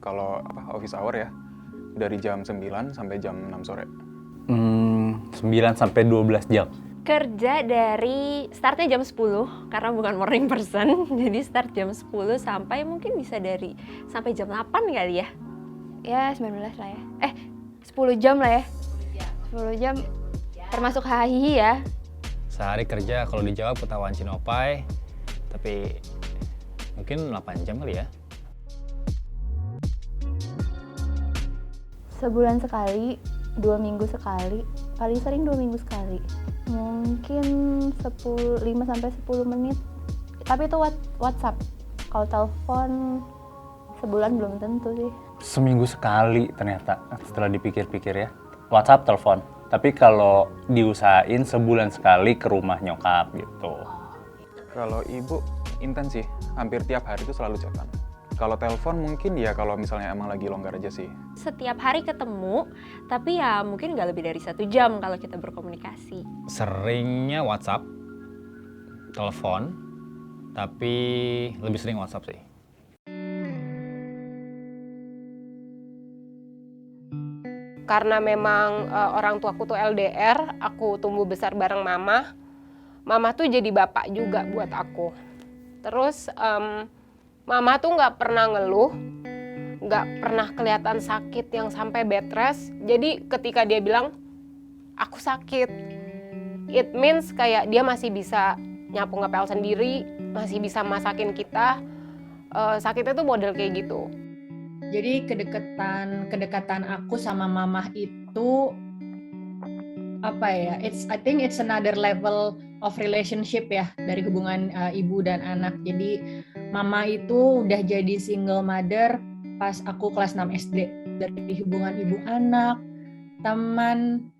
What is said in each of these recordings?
kalau office hour ya, dari jam 9 sampai jam 6 sore. 9 sampai 12 jam. Kerja dari startnya jam 10 karena bukan morning person. Jadi start jam 10 sampai mungkin bisa sampai jam 8 kali ya. Ya 19 lah ya. 10 jam lah ya. 10 jam termasuk hahihi ya. Sehari kerja kalau di Jawa ketahuan Cinopai, tapi mungkin 8 jam kali ya. Sebulan sekali, 2 minggu sekali, paling sering 2 minggu sekali. Mungkin 5 sampai 10 menit. Tapi itu WhatsApp. Kalau telepon sebulan belum tentu sih. Seminggu sekali ternyata setelah dipikir-pikir ya. WhatsApp, telepon. Tapi kalau diusahain sebulan sekali ke rumah nyokap gitu. Kalau ibu intens sih, hampir tiap hari itu selalu chatan. Kalau telepon mungkin ya kalau misalnya emang lagi longgar aja sih. Setiap hari ketemu, tapi ya mungkin nggak lebih dari 1 jam kalau kita berkomunikasi. Seringnya WhatsApp, telepon, tapi lebih sering WhatsApp sih. Karena memang orang tuaku tuh LDR, aku tumbuh besar bareng mama. Mama tuh jadi bapak juga buat aku. Terus mama tuh nggak pernah ngeluh, nggak pernah kelihatan sakit yang sampai bed rest. Jadi ketika dia bilang, aku sakit, it means kayak dia masih bisa nyapu ngepel sendiri, masih bisa masakin kita. Sakitnya tuh model kayak gitu. Jadi kedekatan aku sama mamah itu apa ya? I think it's another level of relationship ya dari hubungan ibu dan anak. Jadi mama itu udah jadi single mother pas aku kelas 6 SD. Dari hubungan ibu anak, teman,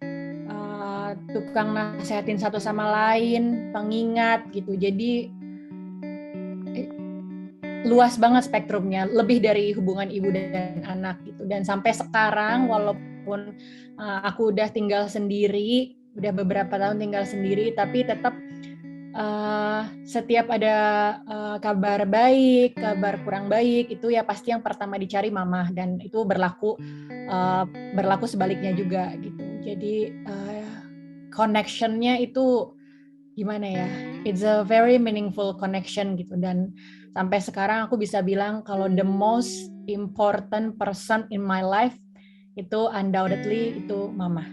tukang nasehatin satu sama lain, pengingat gitu. Jadi luas banget spektrumnya, lebih dari hubungan ibu dan anak gitu. Dan sampai sekarang walaupun aku udah tinggal sendiri, udah beberapa tahun tinggal sendiri, tapi tetap setiap ada kabar baik, kabar kurang baik, itu ya pasti yang pertama dicari mama, dan itu berlaku sebaliknya juga gitu. Jadi connection-nya itu gimana ya? It's a very meaningful connection gitu, dan sampai sekarang aku bisa bilang kalau the most important person in my life itu undoubtedly itu mama.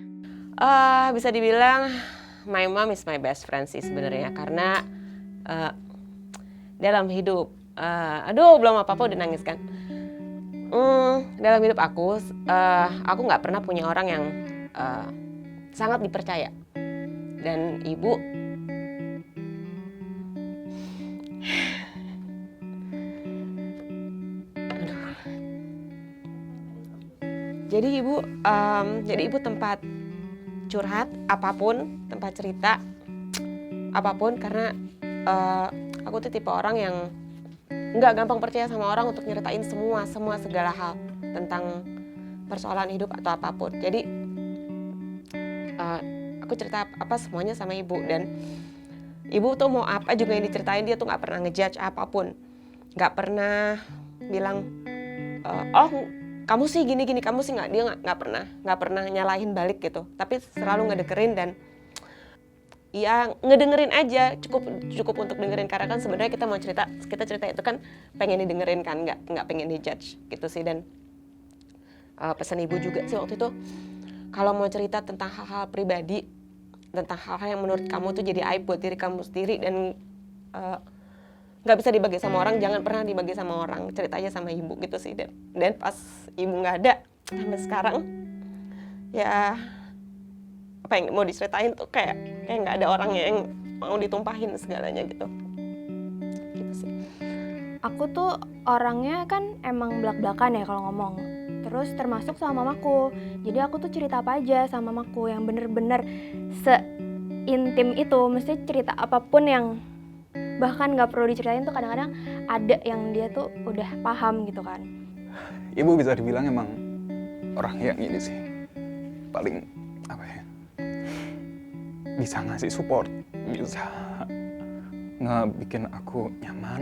Bisa dibilang my mom is my best friend sih sebenarnya, karena dalam hidup, belum apa-apa udah nangis kan. Dalam hidup aku nggak pernah punya orang yang sangat dipercaya, dan ibu Jadi ibu tempat curhat apapun, tempat cerita apapun, karena aku tuh tipe orang yang nggak gampang percaya sama orang untuk nyeritain semua segala hal tentang persoalan hidup atau apapun. Jadi aku cerita apa semuanya sama ibu, dan ibu tuh mau apa juga yang diceritain, dia tuh nggak pernah ngejudge apapun, nggak pernah bilang kamu sih gini, kamu sih nggak, dia nggak pernah nyalahin balik gitu, tapi selalu ngedengerin, dan ya ngedengerin aja, cukup untuk dengerin, karena kan sebenarnya kita cerita itu kan pengen didengerin kan, nggak pengen dijudge gitu sih. Dan pesan ibu juga sih waktu itu, kalau mau cerita tentang hal-hal pribadi, tentang hal-hal yang menurut kamu tuh jadi aib buat diri kamu sendiri dan nggak bisa dibagi sama orang, jangan pernah dibagi sama orang, cerita aja sama ibu gitu sih. Dan pas ibu nggak ada sampai sekarang, ya apa yang mau diceritain tuh kayak nggak ada orang yang mau ditumpahin segalanya gitu sih. Aku tuh orangnya kan emang belak-belakan ya kalau ngomong. Terus termasuk sama mamaku. Jadi aku tuh cerita apa aja sama mamaku yang bener-bener seintim itu. Mesti cerita apapun yang bahkan nggak perlu diceritain tuh kadang-kadang ada yang dia tuh udah paham gitu kan. Ibu bisa dibilang emang orang yang ini sih paling bisa ngasih support, bisa ngebikin aku nyaman,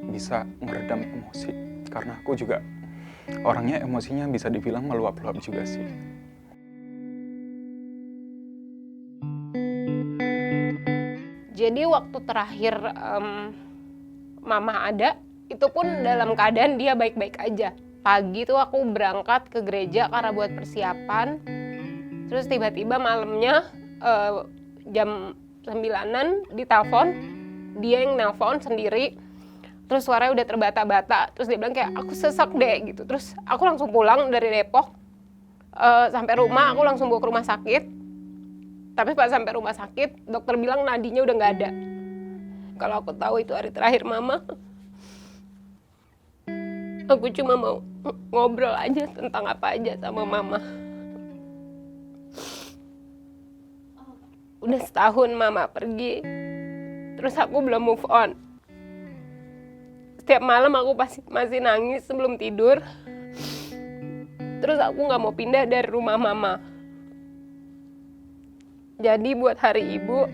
bisa ngeredam emosi, karena aku juga orangnya emosinya bisa dibilang meluap-luap juga sih. Jadi waktu terakhir mama ada, itu pun dalam keadaan dia baik-baik aja. Pagi tuh aku berangkat ke gereja karena buat persiapan. Terus tiba-tiba malamnya jam 9-an ditelepon, dia yang nelpon sendiri. Terus suaranya udah terbata-bata, terus dia bilang kayak aku sesak deh gitu. Terus aku langsung pulang dari Depok, sampai rumah aku langsung bawa ke rumah sakit. Tapi pas sampai rumah sakit, dokter bilang nadinya udah nggak ada. Kalau aku tahu itu hari terakhir mama, aku cuma mau ngobrol aja tentang apa aja sama mama. Udah setahun mama pergi, terus aku belum move on. Setiap malam aku masih nangis sebelum tidur. Terus aku nggak mau pindah dari rumah mama. Jadi buat hari ibu,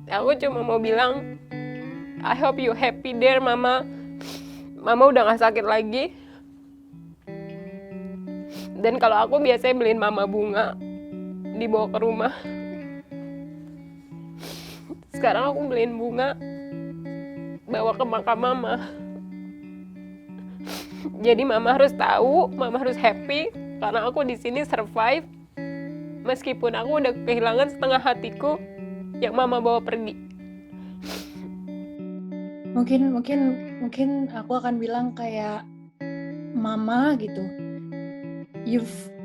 aku cuma mau bilang, I hope you happy there, mama. Mama udah gak sakit lagi. Dan kalau aku biasanya beliin mama bunga, dibawa ke rumah. Sekarang aku beliin bunga, bawa ke makam mama. Jadi mama harus tahu, mama harus happy, karena aku di sini survive. Meskipun aku udah kehilangan setengah hatiku yang mama bawa pergi. Mungkin aku akan bilang kayak mama gitu.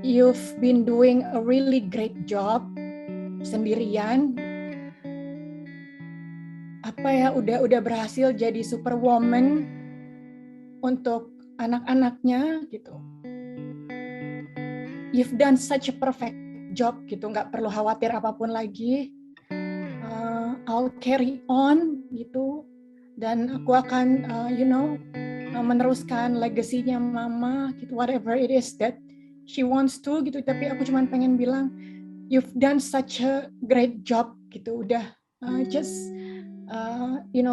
You've been doing a really great job sendirian. Udah berhasil jadi superwoman untuk anak-anaknya gitu. You've done such a perfect job gitu, nggak perlu khawatir apapun lagi. I'll carry on gitu, dan aku akan meneruskan legasinya mama gitu, whatever it is that she wants to gitu. Tapi aku cuma pengen bilang, you've done such a great job gitu. Udah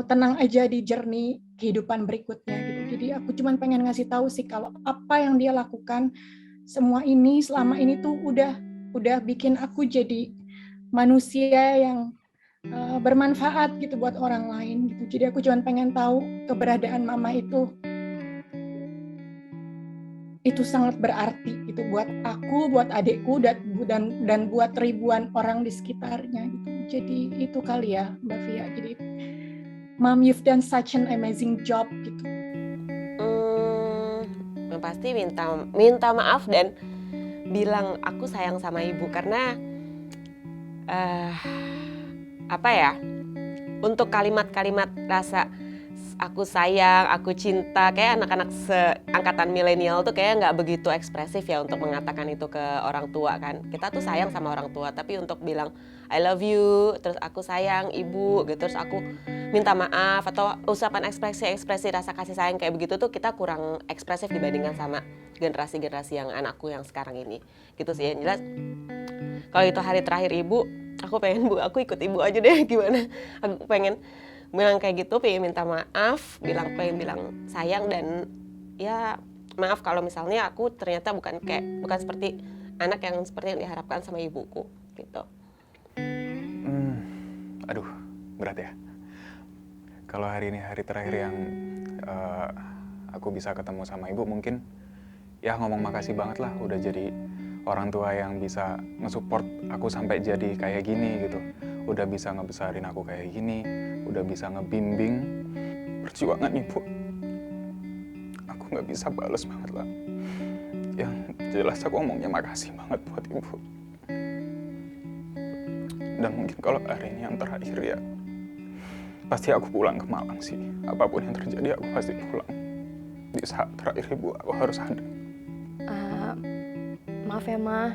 tenang aja di journey kehidupan berikutnya gitu. Jadi aku cuma pengen ngasih tahu sih kalau apa yang dia lakukan semua ini selama ini tuh udah bikin aku jadi manusia yang bermanfaat gitu buat orang lain gitu. Jadi aku cuma pengen tahu keberadaan mama itu sangat berarti gitu buat aku, buat adikku, dan buat ribuan orang di sekitarnya gitu. Jadi itu kali ya Mbak Fia. Jadi Mom, you've done such an amazing job gitu. Pasti minta maaf dan bilang aku sayang sama ibu, karena untuk kalimat-kalimat rasa aku sayang, aku cinta, kayak anak-anak seangkatan milenial tuh kayak nggak begitu ekspresif ya untuk mengatakan itu ke orang tua kan. Kita tuh sayang sama orang tua, tapi untuk bilang I love you, terus aku sayang ibu gitu, terus aku minta maaf, atau ucapan ekspresi rasa kasih sayang kayak begitu tuh kita kurang ekspresif dibandingkan sama generasi-generasi yang anakku yang sekarang ini gitu sih. Yang jelas kalau itu hari terakhir ibu, aku ikut ibu aja deh, gimana. Aku pengen bilang kayak gitu, pengen minta maaf, pengen bilang sayang, dan ya maaf kalau misalnya aku ternyata bukan seperti anak yang seperti yang diharapkan sama ibuku gitu. Aduh, berat ya. Kalau hari ini hari terakhir yang aku bisa ketemu sama ibu, mungkin ya ngomong makasih banget lah udah jadi orang tua yang bisa nge-support aku sampai jadi kayak gini gitu. Udah bisa ngebesarin aku kayak gini, udah bisa ngebimbing perjuangan ibu. Aku nggak bisa bales banget lah. Yang jelas aku ngomongnya makasih banget buat ibu. Dan mungkin kalau hari ini yang terakhir ya, pasti aku pulang ke Malang sih. Apapun yang terjadi aku pasti pulang. Di saat terakhir ibu aku harus ada. Maaf ya Ma,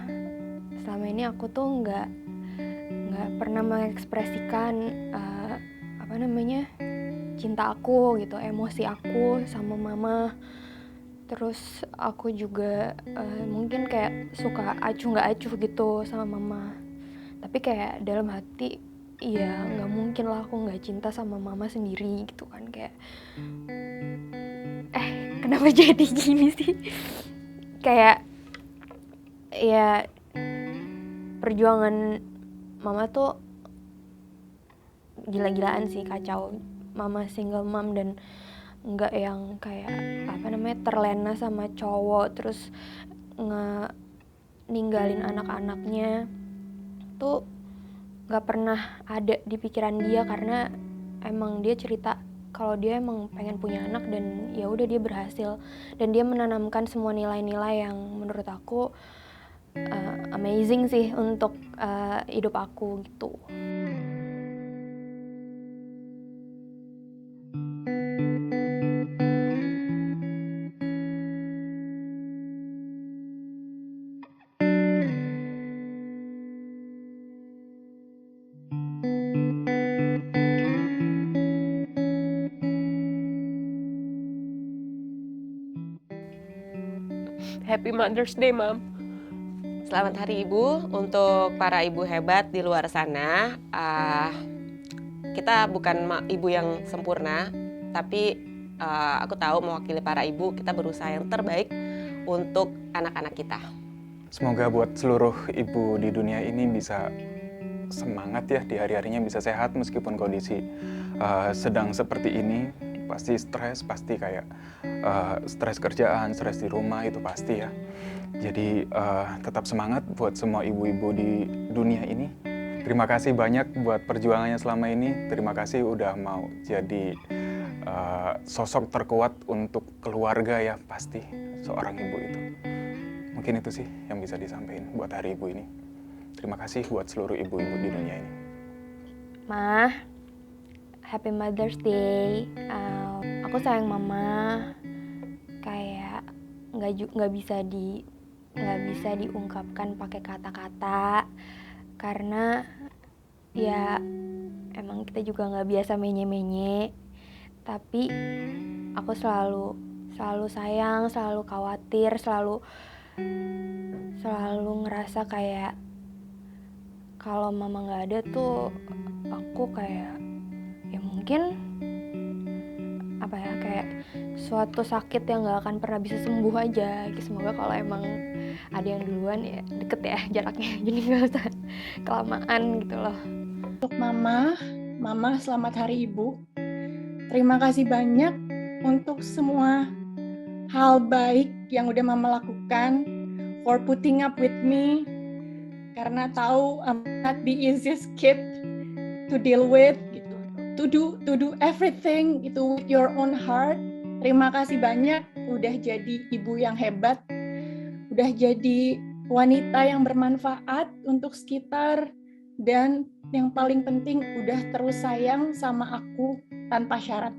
selama ini aku tuh nggak pernah mengekspresikan cinta aku gitu, emosi aku sama Mama. Terus aku juga mungkin kayak suka acuh nggak acuh gitu sama Mama. Tapi kayak dalam hati, ya nggak mungkin lah aku nggak cinta sama Mama sendiri gitu kan. Kayak kenapa jadi gini sih. Kayak ya perjuangan mama tuh gila-gilaan sih, kacau. Mama single mom dan nggak yang kayak terlena sama cowok terus ninggalin anak-anaknya tuh nggak pernah ada di pikiran dia, karena emang dia cerita kalau dia emang pengen punya anak dan ya udah dia berhasil dan dia menanamkan semua nilai-nilai yang menurut aku amazing sih untuk hidup aku gitu. Happy Mother's Day, Mom. Selamat Hari Ibu untuk para ibu hebat di luar sana. Kita bukan ibu yang sempurna, tapi aku tahu mewakili para ibu, kita berusaha yang terbaik untuk anak-anak kita. Semoga buat seluruh ibu di dunia ini bisa semangat ya, di hari-harinya bisa sehat meskipun kondisi sedang seperti ini. Pasti stres, pasti kayak stres kerjaan, stres di rumah, itu pasti ya. Jadi tetap semangat buat semua ibu-ibu di dunia ini. Terima kasih banyak buat perjuangannya selama ini. Terima kasih udah mau jadi sosok terkuat untuk keluarga ya, pasti seorang ibu itu. Mungkin itu sih yang bisa disampaikan buat hari ibu ini. Terima kasih buat seluruh ibu-ibu di dunia ini. Mah, Happy Mother's Day. Aku sayang mama. Kayak nggak bisa diungkapkan pakai kata-kata, karena ya emang kita juga nggak biasa menye-menye. Tapi aku selalu sayang, selalu khawatir, selalu ngerasa kayak kalau mama nggak ada tuh aku kayak ya mungkin kayak suatu sakit yang nggak akan pernah bisa sembuh aja. Semoga kalau emang ada yang duluan ya deket ya jaraknya, jadi nggak usah kelamaan gitu loh. Untuk Mama selamat Hari Ibu. Terima kasih banyak untuk semua hal baik yang udah Mama lakukan, for putting up with me, karena tahu I'm not the easiest kid to deal with gitu. To do everything itu with your own heart. Terima kasih banyak udah jadi ibu yang hebat, udah jadi wanita yang bermanfaat untuk sekitar, dan yang paling penting udah terus sayang sama aku tanpa syarat.